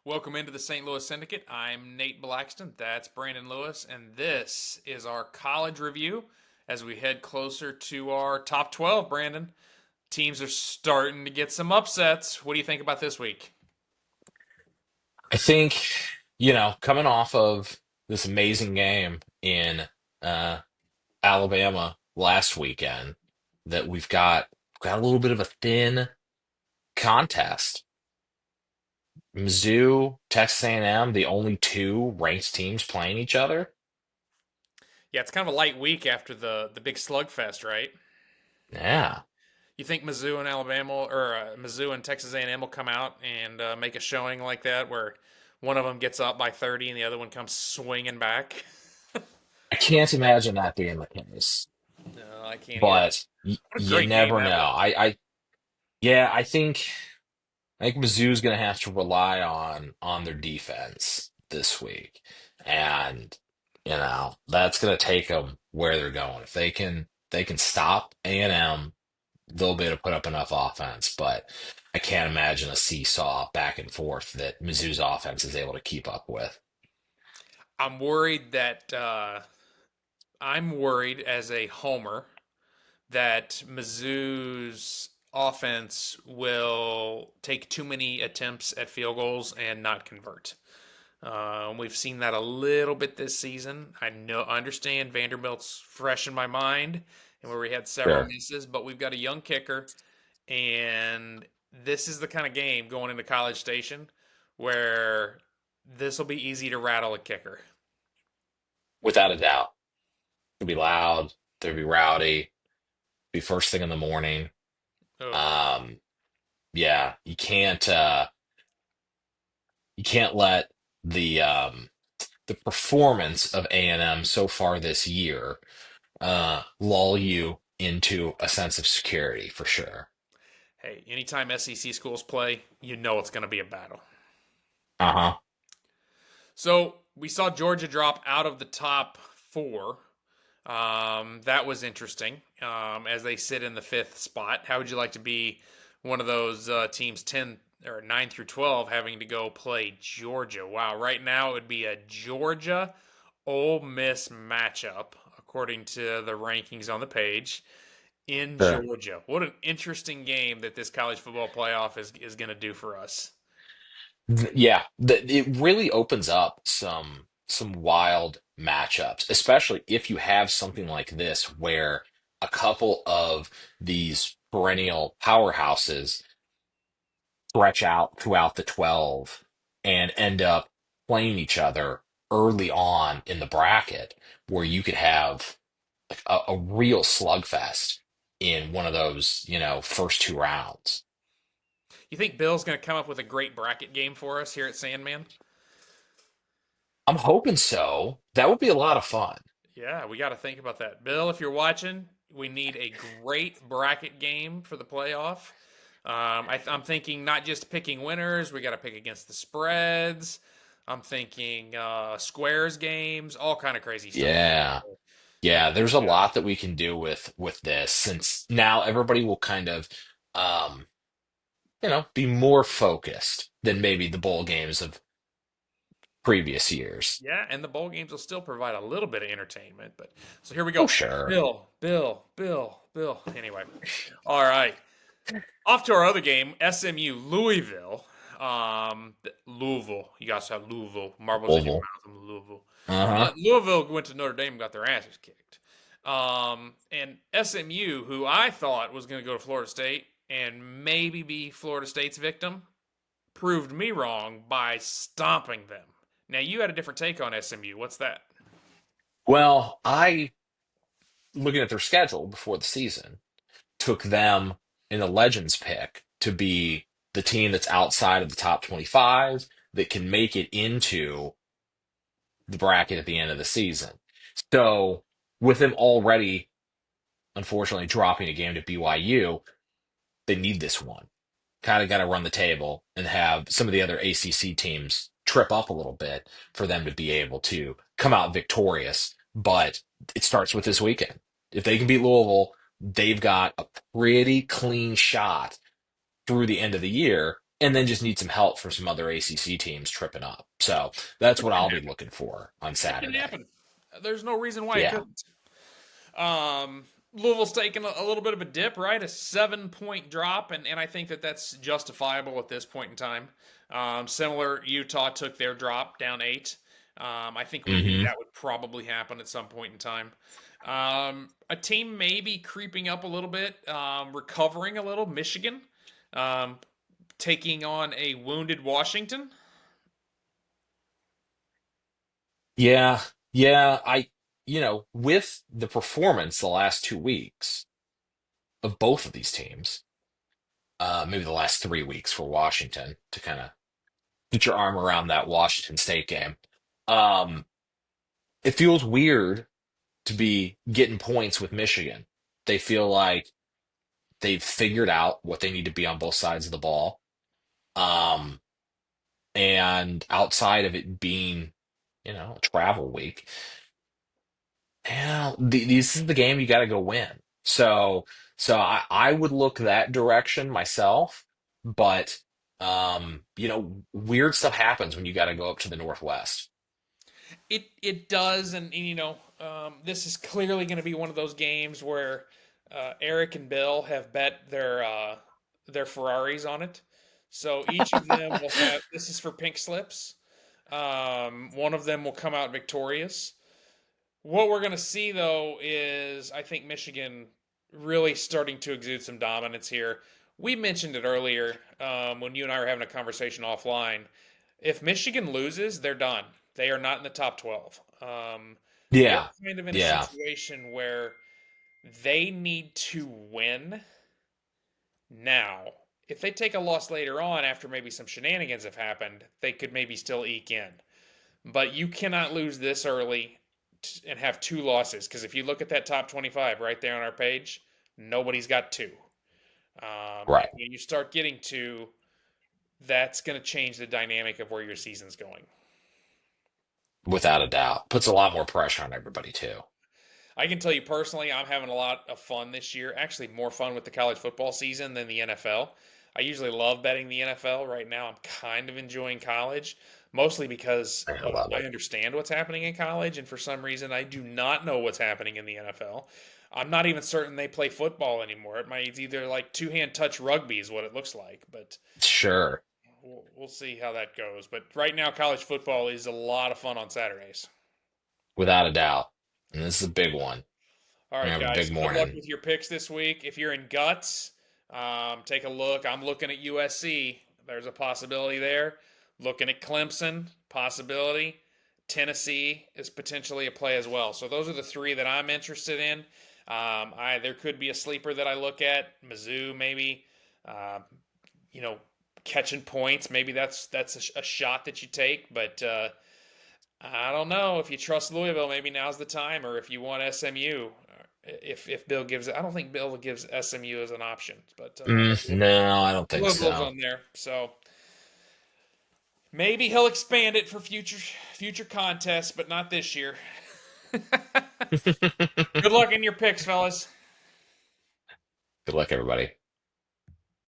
Welcome into the St. Louis Syndicate. I'm Nate Blackston. That's Brandon Lewis, and this is our college review as we head closer to our top 12. Brandon, teams are starting to get some upsets. What do you think about this week? I think, coming off of this amazing game in uh, Alabama last weekend, that we've got a little bit of a thin contest. Mizzou, Texas A&M, the only two ranked teams playing each other. Yeah, it's kind of a light week after the big slugfest, right? Yeah, You think Mizzou and Alabama or Mizzou and Texas A&M will come out and make a showing like that, where one of them gets up by 30 and the other one comes swinging back? I can't imagine that being the case, No, I can't either. but What a you great game never that know. was. Yeah, I think Mizzou's going to have to rely on their defense this week, and that's going to take them where they're going. If they can stop A&M, they'll be able to put up enough offense. But I can't imagine a seesaw back and forth that Mizzou's offense is able to keep up with. I'm worried that I'm worried as a homer that Mizzou's offense will take too many attempts at field goals and not convert. We've seen that a little bit this season. I understand Vanderbilt's fresh in my mind, and where we had several Sure. misses, but we've got a young kicker, and this is the kind of game going into College Station where this will be easy to rattle a kicker. Without a doubt, it'll be loud. They'll be rowdy. Be first thing in the morning. Ugh. Um, yeah, you can't let the performance of A&M so far this year lull you into a sense of security for sure. Hey, anytime SEC schools play, you know it's going to be a battle. Uh-huh. So we saw Georgia drop out of the top four. That was interesting as they sit in the fifth spot. How would you like to be one of those teams 10 or 9 through 12 having to go play Georgia? Wow, right now it would be a Georgia Ole Miss matchup according to the rankings on the page in Sure. Georgia. What an interesting game that this college football playoff is going to do for us. Yeah, it really opens up some wild matchups, especially if you have something like this where a couple of these perennial powerhouses stretch out throughout the 12 and end up playing each other early on in the bracket where you could have a real slugfest in one of those, first two rounds. You think Bill's going to come up with a great bracket game for us here at Sandman? I'm hoping so. That would be a lot of fun. Yeah, we got to think about that. Bill, if you're watching, we need a great bracket game for the playoff. I'm thinking not just picking winners, we got to pick against the spreads. I'm thinking squares games, all kind of crazy stuff. Yeah. Yeah, Yeah, there's a lot that we can do with this since now everybody will kind of um, be more focused than maybe the bowl games of previous years. yeah, and the bowl games will still provide a little bit of entertainment. But so here we Oh, go. sure. Bill. Anyway, all right. Off to our other game, SMU Louisville. Louisville. You guys have Louisville. Marbles in your Oval. mouth. I'm Louisville. Uh-huh. Louisville went to Notre Dame and got their asses kicked. And SMU, who I thought was going to go to Florida State and maybe be Florida State's victim, proved me wrong by stomping them. Now, you had a different take on SMU. What's that? Well, looking at their schedule before the season, took them in the Legends pick to be the team that's outside of the top 25 that can make it into the bracket at the end of the season. So, with them already, unfortunately, dropping a game to BYU, they need this one. Kind of got to run the table and have some of the other ACC teams trip up a little bit for them to be able to come out victorious. But it starts with this weekend. If they can beat Louisville, they've got a pretty clean shot through the end of the year and then just need some help from some other ACC teams tripping up. So that's It what can I'll be happen. looking for on It can Saturday. happen. There's no reason why it Yeah. couldn't. Louisville's taken a little bit of a dip, right? A 7 point drop, and I think that that's justifiable at this point in time. Similar, Utah took their drop down 8. I think we knew Hmm. that would probably happen at some point in time. A team maybe creeping up a little bit, recovering a little. Michigan um, taking on a wounded Washington. Yeah. Yeah. With the performance the last 2 weeks of both of these teams, maybe the last 3 weeks for Washington to kind of get your arm around that Washington State game. Um, it feels weird to be getting points with Michigan. They feel like they've figured out what they need to be on both sides of the ball. Um, and outside of it being, a travel week, this is the game you got to go win. So I would look that direction myself, but weird stuff happens when you got to go up to the Northwest. It does, this is clearly going to be one of those games where Eric and Bill have bet their Ferraris on it. So each of them will have. This is for pink slips. One of them will come out victorious. What we're going to see, though, is I think Michigan really starting to exude some dominance here. We mentioned it earlier when you and I were having a conversation offline. If Michigan loses, they're done. They are not in the top 12. They're Yeah, kind of in a yeah, situation where they need to win now. If they take a loss later on after maybe some shenanigans have happened, they could maybe still eke in. But you cannot lose this early and have two losses because if you look at that top 25 right there on our page, nobody's got two. And right. when you start getting two, that's going to change the dynamic of where your season's going. Without a doubt. Puts a lot more pressure on everybody too. I can tell you personally, I'm having a lot of fun this year. Actually, more fun with the college football season than the NFL. I usually love betting the NFL. Right now, I'm kind of enjoying college, mostly because I love I it. understand what's happening in college, and for some reason, I do not know what's happening in the NFL. I'm not even certain they play football anymore. It might it's either like two-hand touch rugby is what it looks like, but Sure, we'll see how that goes. But right now, college football is a lot of fun on Saturdays. without a doubt. And this is a big one. All We right, have a guys. big Good luck morning. with your picks this week. If you're in guts, take a look. I'm looking at USC. There's a possibility there. Looking at Clemson, possibility. Tennessee is potentially a play as well. So those are the three that I'm interested in. There could be a sleeper that I look at. Mizzou, maybe. Uh, you know, catching points. Maybe that's a shot that you take. But I don't know if you trust Louisville. Maybe now's the time, or if you want SMU. If Bill gives, I don't think Bill gives SMU as an option, but I know No, I don't think Louisville's so. on there, so maybe he'll expand it for future contests, but not this year. Good luck in your picks, fellas. Good luck, everybody.